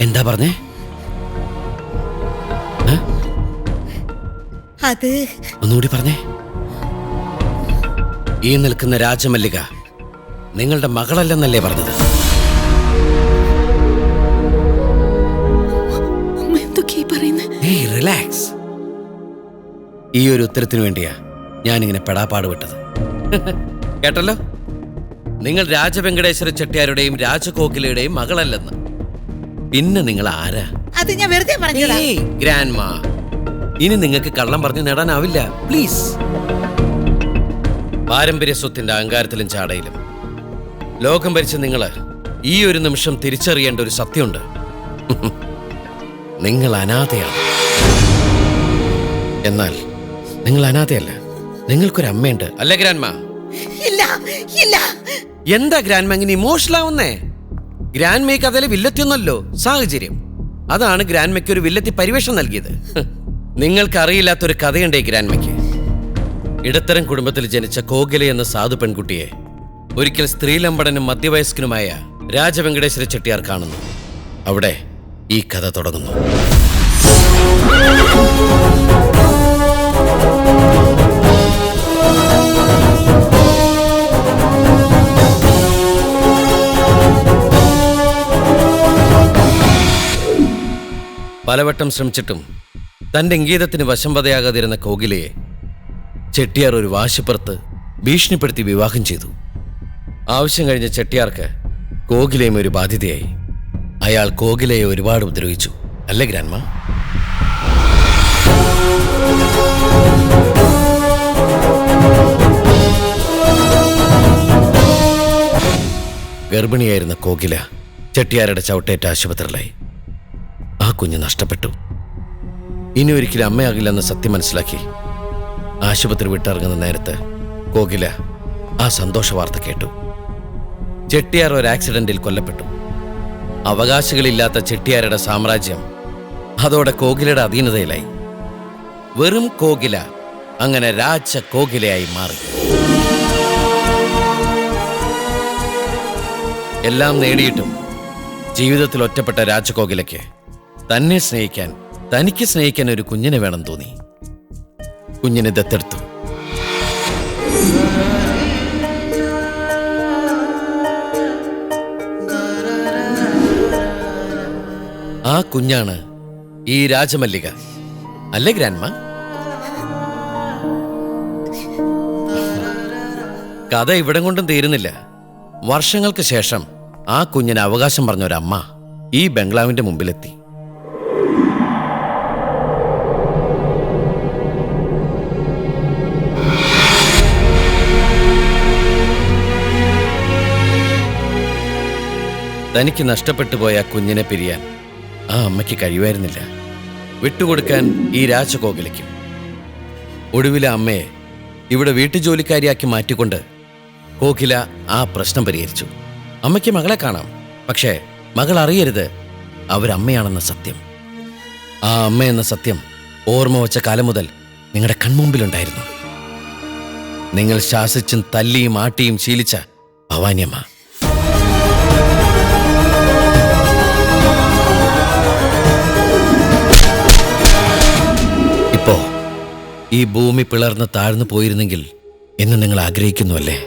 എന്താ പറഞ്ഞേ? അത് ഒന്നുകൂടി പറഞ്ഞേ. ഈ നിൽക്കുന്ന രാജമല്ലിക നിങ്ങളുടെ മകളല്ലെന്നല്ലേ പറഞ്ഞത്? റിലാക്സ്. ഈ ഒരു ഉത്തരത്തിന് വേണ്ടിയാ ഞാനിങ്ങനെ പെടാപ്പാട് വിട്ടത്. കേട്ടല്ലോ, നിങ്ങൾ രാജവെങ്കടേശ്വര ചെട്ടിയാരുടെയും രാജകോകിലയുടെയും മകളല്ലെന്ന്. പിന്നെ നിങ്ങൾ ആരാ? അത് ഞാൻ വെറുതെ പറഞ്ഞതാ. ഗ്രാൻഡ്മാ, ഇനി നിങ്ങൾക്ക് കള്ളം പറഞ്ഞു നേടാനാവില്ല. പ്ലീസ്. പാരമ്പര്യ സ്വത്തിന്റെ അഹങ്കാരത്തിലും ചാടയിലും ലോകം ഭരിച്ച നിങ്ങള് ഈ ഒരു നിമിഷം തിരിച്ചറിയേണ്ട ഒരു സത്യമുണ്ട്. നിങ്ങൾ അനാഥയാണ്. എന്നാൽ നിങ്ങൾ അനാഥയല്ല, നിങ്ങൾക്കൊരമ്മയുണ്ട്. അല്ലേ ഗ്രാൻഡ്മാ? ഇല്ല ഇല്ല. എന്താ ഗ്രാൻഡ്മാ ഇങ്ങനെ ഇമോഷണൽ ആവുന്നേ? ഗ്രാൻഡ്മയ്ക്ക് അതിൽ വില്ലത്തിയൊന്നല്ലോ, സാഹചര്യം. അതാണ് ഗ്രാൻഡ്മയ്ക്ക് ഒരു വില്ലത്തി പരിവേഷം നൽകിയത്. നിങ്ങൾക്കറിയില്ലാത്തൊരു കഥയുണ്ടേ ഗ്രാൻഡ്മയ്ക്ക്. ഇടത്തരം കുടുംബത്തിൽ ജനിച്ച കോകില എന്ന സാധു പെൺകുട്ടിയെ ഒരിക്കൽ സ്ത്രീലമ്പടനും മധ്യവയസ്കനുമായ രാജവെങ്കടേശ്വര ചെട്ടിയാർ കാണുന്നു. അവിടെ ഈ കഥ തുടങ്ങുന്നു. പലവട്ടം ശ്രമിച്ചിട്ടും തന്റെ ഇംഗീതത്തിന് വശംവദയാകാതിരുന്ന കോകിലയെ ചെട്ടിയാർ ഒരു വാശിപ്പുറത്ത് ഭീഷണിപ്പെടുത്തി വിവാഹം ചെയ്തു. ആവശ്യം കഴിഞ്ഞ ചെട്ടിയാർക്ക് കോകിലയും ഒരു ബാധ്യതയായി. അയാൾ കോകിലയെ ഒരുപാട് ഉപദ്രവിച്ചു. അല്ലേ ഗ്രാൻഡ്മാ? ഗർഭിണിയായിരുന്ന കോകില ചെട്ടിയാരുടെ ചവിട്ടേറ്റ ആശുപത്രിയിലായി. ആ കുഞ്ഞ് നഷ്ടപ്പെട്ടു. ഇനി ഒരിക്കലും അമ്മയാകില്ലെന്ന സത്യം മനസ്സിലാക്കി ആശുപത്രി വിട്ടിറങ്ങുന്ന നേരത്ത് കോകില ആ സന്തോഷ വാർത്ത കേട്ടു. ചെട്ടിയാർ ഒരു ആക്സിഡന്റിൽ കൊല്ലപ്പെട്ടു. അവകാശികളില്ലാത്ത ചെട്ടിയാരുടെ സാമ്രാജ്യം അതോടെ കോകിലയുടെ അധീനതയിലായി. വെറും കോകില അങ്ങനെ രാജ കോകിലയായി മാറി. എല്ലാം നേടിയിട്ടും ജീവിതത്തിൽ ഒറ്റപ്പെട്ട രാജകോകിലയ്ക്ക് തന്നെ സ്നേഹിക്കാൻ, തനിക്ക് സ്നേഹിക്കാൻ ഒരു കുഞ്ഞിനെ വേണം തോന്നി. കുഞ്ഞിനെ ദത്തെടുത്തു. ആ കുഞ്ഞാണ് ഈ രാജമല്ലിക. അല്ലേ ഗ്രാൻഡ്മാ? കഥ ഇവിടം കൊണ്ടും തീരുന്നില്ല. വർഷങ്ങൾക്ക് ശേഷം ആ കുഞ്ഞിന് അവകാശം പറഞ്ഞൊരമ്മ ഈ ബംഗ്ലാവിന്റെ മുമ്പിലെത്തി. തനിക്ക് നഷ്ടപ്പെട്ടു പോയ കുഞ്ഞിനെ പിരിയാൻ ആ അമ്മയ്ക്ക് കഴിയുമായിരുന്നില്ല. വിട്ടുകൊടുക്കാൻ ഈ രാജകോകിലയ്ക്കും. ഒടുവിലെ അമ്മയെ ഇവിടെ വീട്ടുജോലിക്കാരിയാക്കി മാറ്റിക്കൊണ്ട് കോകില ആ പ്രശ്നം പരിഹരിച്ചു. അമ്മയ്ക്ക് മകളെ കാണാം, പക്ഷേ മകൾ അറിയരുത് അവരമ്മയാണെന്ന സത്യം. ആ അമ്മ എന്ന സത്യം ഓർമ്മ വച്ച കാലം മുതൽ നിങ്ങളുടെ കൺമുമ്പിലുണ്ടായിരുന്നു. നിങ്ങൾ ശാസിച്ചും തല്ലിയും ആട്ടിയും ശീലിച്ച ഭവാനിയമ്മ. ഇപ്പോ ഈ ഭൂമി പിളർന്ന് താഴ്ന്നു പോയിരുന്നെങ്കിൽ എന്ന് നിങ്ങൾ ആഗ്രഹിക്കുന്നുവല്ലേ?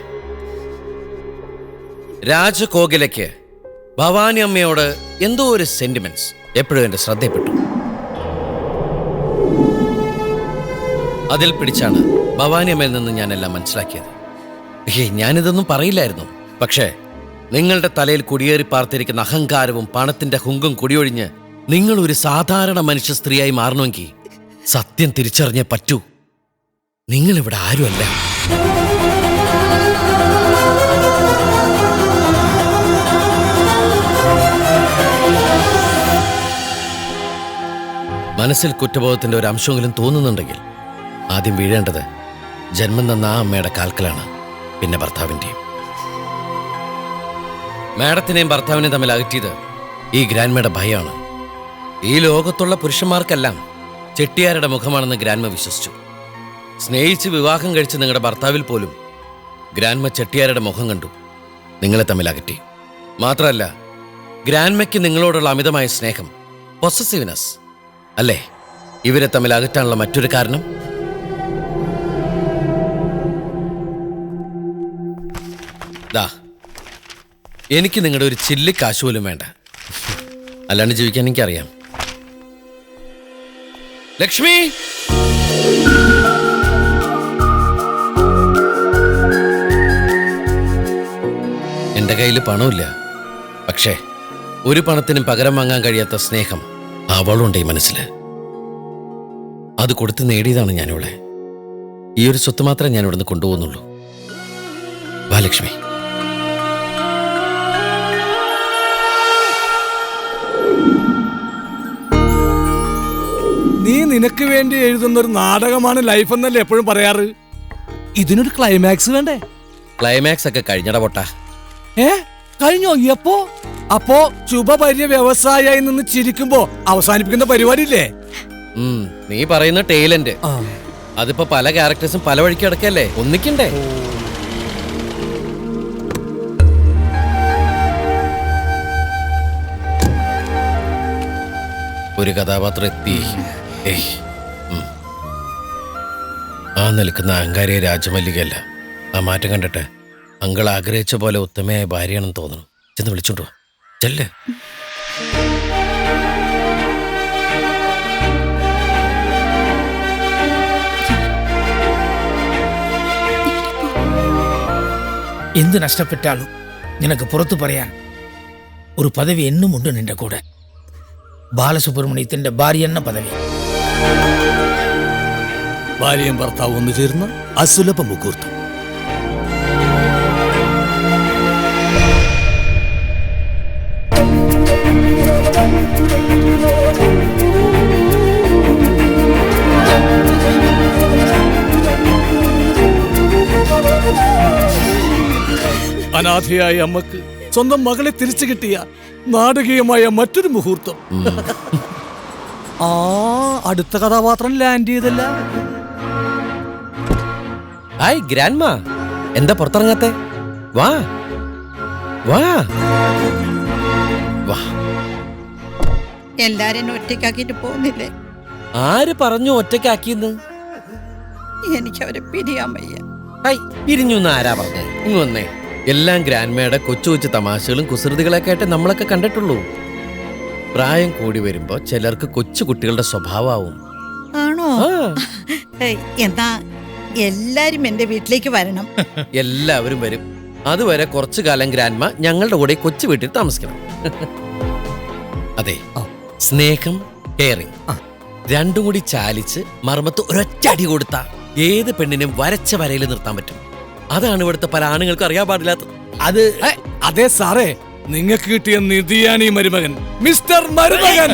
രാജകോകിലയ്ക്ക് ഭവാനി അമ്മയോട് എന്തോ ഒരു സെന്റിമെന്റ്സ് എപ്പോഴും എന്റെ ശ്രദ്ധയപ്പെട്ടു. അതിൽ പിടിച്ചാണ് ഭവാനി അമ്മയിൽ നിന്ന് ഞാനെല്ലാം മനസ്സിലാക്കിയത്. ഞാനിതൊന്നും പറയില്ലായിരുന്നു. പക്ഷേ നിങ്ങളുടെ തലയിൽ കുടിയേറി പാർത്തിരിക്കുന്ന അഹങ്കാരവും പണത്തിന്റെ ഹുങ്കും കുടിയൊഴിഞ്ഞ് നിങ്ങൾ ഒരു സാധാരണ മനുഷ്യ സ്ത്രീയായി മാറണമെങ്കിൽ സത്യം തിരിച്ചറിഞ്ഞേ പറ്റൂ. നിങ്ങളിവിടെ ആരുമല്ല. മനസ്സിൽ കുറ്റബോധത്തിന്റെ ഒരു അംശമെങ്കിലും തോന്നുന്നുണ്ടെങ്കിൽ ആദ്യം വീഴേണ്ടത് ജന്മം തന്ന ആ അമ്മയുടെ കാൽക്കലാണ്, പിന്നെ ഭർത്താവിന്റെയും. മാഡത്തിനെയും ഭർത്താവിനെയും തമ്മിൽ അകറ്റിയത് ഈ ഗ്രാൻഡ്മയുടെ ഭയമാണ്. ഈ ലോകത്തുള്ള പുരുഷന്മാർക്കെല്ലാം ചെട്ടിയാരുടെ മുഖമാണെന്ന് ഗ്രാൻഡ്മ വിശ്വസിച്ചു. സ്നേഹിച്ച് വിവാഹം കഴിച്ച് നിങ്ങളുടെ ഭർത്താവിൽ പോലും ഗ്രാൻഡ്മ ചെട്ടിയാരുടെ മുഖം കണ്ടു. നിങ്ങളെ തമ്മിൽ അകറ്റി. മാത്രമല്ല ഗ്രാൻഡ്മയ്ക്ക് നിങ്ങളോടുള്ള അമിതമായ സ്നേഹം, പൊസസീവ്നെസ് അല്ലേ ഇവരെ തമ്മിൽ അകറ്റാനുള്ള മറ്റൊരു കാരണം? ദാ, എനിക്ക് നിങ്ങളുടെ ഒരു ചില്ലി കാശ് പോലും വേണ്ട. അല്ലാണ്ട് ജീവിക്കാൻ എനിക്കറിയാം. ലക്ഷ്മി, എന്റെ കയ്യിൽ പണമില്ല, പക്ഷേ ഒരു പണത്തിനും പകരം വാങ്ങാൻ കഴിയാത്ത സ്നേഹം അവളുണ്ട് ഈ മനസ്സില്. അത് കൊടുത്ത് നേടിയതാണ് ഞാനിവിടെ. ഈ ഒരു സ്വത്ത് മാത്രമേ ഞാൻ ഇവിടുന്ന് കൊണ്ടുപോകുന്നുള്ളൂ. വാ ലക്ഷ്മി. നീ നിനക്ക് വേണ്ടി എഴുതുന്ന ഒരു നാടകമാണ് ലൈഫ് എന്നല്ലേ എപ്പോഴും പറയാറ്. ഇതിനൊരു ക്ലൈമാക്സ് വേണ്ടേ? ക്ലൈമാക്സ് ഒക്കെ കഴിഞ്ഞട പൊട്ടാ. കഴിഞ്ഞോ? അപ്പോ ശുഭപര്യ വ്യവസായി നിന്ന് ചിരിക്കുമ്പോ അവസാനിപ്പിക്കുന്ന പരിപാടിയില്ലേ? നീ പറയുന്ന ടൈലന്റ് അതിപ്പോ പല ക്യാരക്ടേഴ്സും പല വഴിക്ക് കിടക്കല്ലേ, ഒന്നിക്കണ്ടേ? ഒരു കഥാപാത്രം എത്തി. ആ നിൽക്കുന്ന അഹങ്കാരിയെ രാജമല്ലികയല്ല. ആ മാറ്റം കണ്ടിട്ട് അങ്കൾ ആഗ്രഹിച്ച പോലെ ഉത്തമയായ ഭാര്യയാണെന്ന് തോന്നുന്നു. ചെന്ന് വിളിച്ചോണ്ടു വാ. ചെല്ല്. എന്ത് നഷ്ടപ്പെട്ടാലും നിനക്ക് പുറത്തു പറയാൻ ഒരു പദവി എന്നുമുണ്ട് നിന്റെ കൂടെ. ബാലസുബ്രഹ്മണ്യത്തിന്റെ ഭാര്യ എന്ന പദവി. ഭാര്യയും ഭർത്താവ് ഒന്നു ചേർന്ന അസുലഭ മുഹൂർത്തം. അനാഥയായ അമ്മക്ക് സ്വന്തം മകളെ തിരിച്ചു കിട്ടിയ നാടകീയമായ മറ്റൊരു മുഹൂർത്തം. അടുത്ത കഥാപാത്രം ലാൻഡ് ചെയ്തല്ല. ഹായ് ഗ്രാൻഡ്മാ, എന്താ പുറത്തിറങ്ങാത്തെ? വാ വാ വാ. എല്ലാരും ഒറ്റയ്ക്കാക്കിട്ട് പോകുന്നില്ലേ? ആര് പറഞ്ഞു ഒറ്റയ്ക്കാക്കിയെന്ന്? എനിക്ക് അവരെ പിരിയാൻ വയ്യ. ഹായ്, പിരിഞ്ഞു എന്ന് ആരാ പറഞ്ഞേ? ഇങ്ങ് വന്നേ. എല്ലാം ഗ്രാൻഡ്മയുടെ കൊച്ചു കൊച്ചു തമാശകളും കുസൃതികളൊക്കെ ആയിട്ട് നമ്മളൊക്കെ കണ്ടിട്ടുള്ളൂ. പ്രായം കൂടി വരുമ്പോ ചിലർക്ക് കൊച്ചു കുട്ടികളുടെ സ്വഭാവമാവും. ആണോ? എന്നാ എല്ലാരും എന്റെ വീട്ടിലേക്ക് വരണം. എല്ലാവരും വരും. അതുവരെ കുറച്ചു കാലം ഗ്രാൻഡ്മ ഞങ്ങളുടെ കൂടെ കൊച്ചു വീട്ടിൽ താമസിക്കണം. അതെ, സ്നേഹം, കെയറിങ് രണ്ടും കൂടി ചാലിച്ച് മർമ്മത്ത് ഒരൊറ്റ അടി കൊടുത്ത ഏത് പെണ്ണിനും വരച്ച വരയിൽ നിർത്താൻ പറ്റും. അതാണ് ഇവിടുത്തെ പല ആണുങ്ങൾക്ക് അറിയാൻ പാടില്ലാത്തത്. അതെ സാറേ, നിങ്ങൾക്ക് കിട്ടിയ നിധിയാണ് ഈ മരുമകൻ, മിസ്റ്റർ മരുമകൻ.